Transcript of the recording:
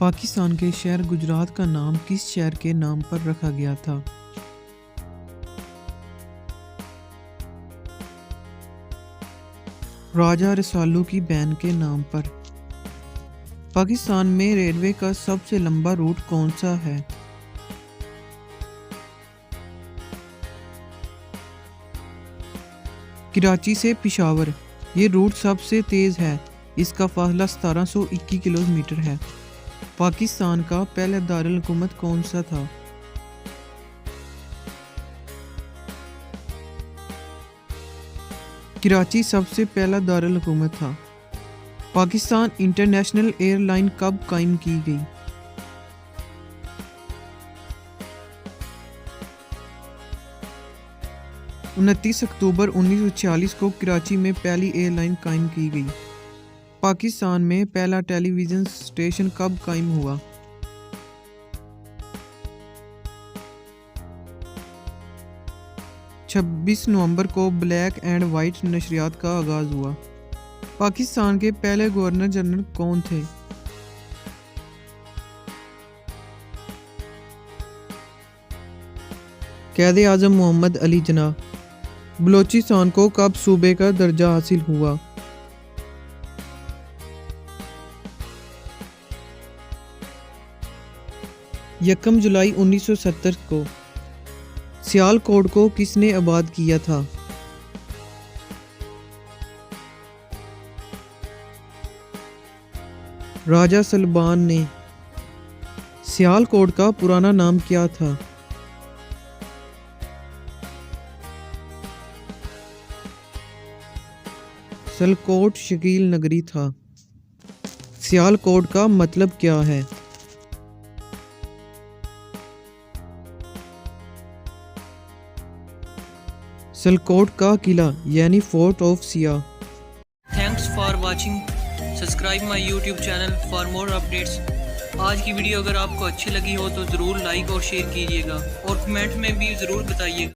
پاکستان کے شہر گجرات کا نام کس شہر کے نام پر رکھا گیا تھا؟ راجہ رسالو کی بہن کے نام پر۔ پاکستان میں ریلوے کا سب سے لمبا روٹ کون سا ہے؟ کراچی سے پشاور۔ یہ روٹ سب سے تیز ہے، اس کا فاصلہ 1721 کلومیٹر ہے۔ پاکستان کا پہلا دارالحکومت کون سا تھا؟ کراچی سب سے پہلا دارالحکومت تھا۔ پاکستان انٹرنیشنل ایئر لائن کب قائم کی گئی؟ 29 اکتوبر 1946 کو کراچی میں پہلی ایئر لائن قائم کی گئی۔ پاکستان میں پہلا ٹیلی ویژن اسٹیشن کب قائم ہوا؟ 26 نومبر کو بلیک اینڈ وائٹ نشریات کا آغاز ہوا۔ پاکستان کے پہلے گورنر جنرل کون تھے؟ قائد اعظم محمد علی جناح۔ بلوچستان کو کب صوبے کا درجہ حاصل ہوا؟ 1 جولائی 1970 کو۔ سیالکوٹ کو کس نے آباد کیا تھا؟ راجہ سلبان نے۔ سیالکوٹ کا پرانا نام کیا تھا؟ سلکوٹ شکیل نگری تھا۔ سیالکوٹ کا مطلب کیا ہے؟ سلکوٹ کا قلعہ یعنی فورٹ آف سیاہ۔ Thanks for watching. Subscribe my YouTube channel for more updates. آج کی ویڈیو اگر آپ کو اچھی لگی ہو تو ضرور لائک اور شیئر کیجیے گا اور کمنٹ میں بھی ضرور بتائیے گا۔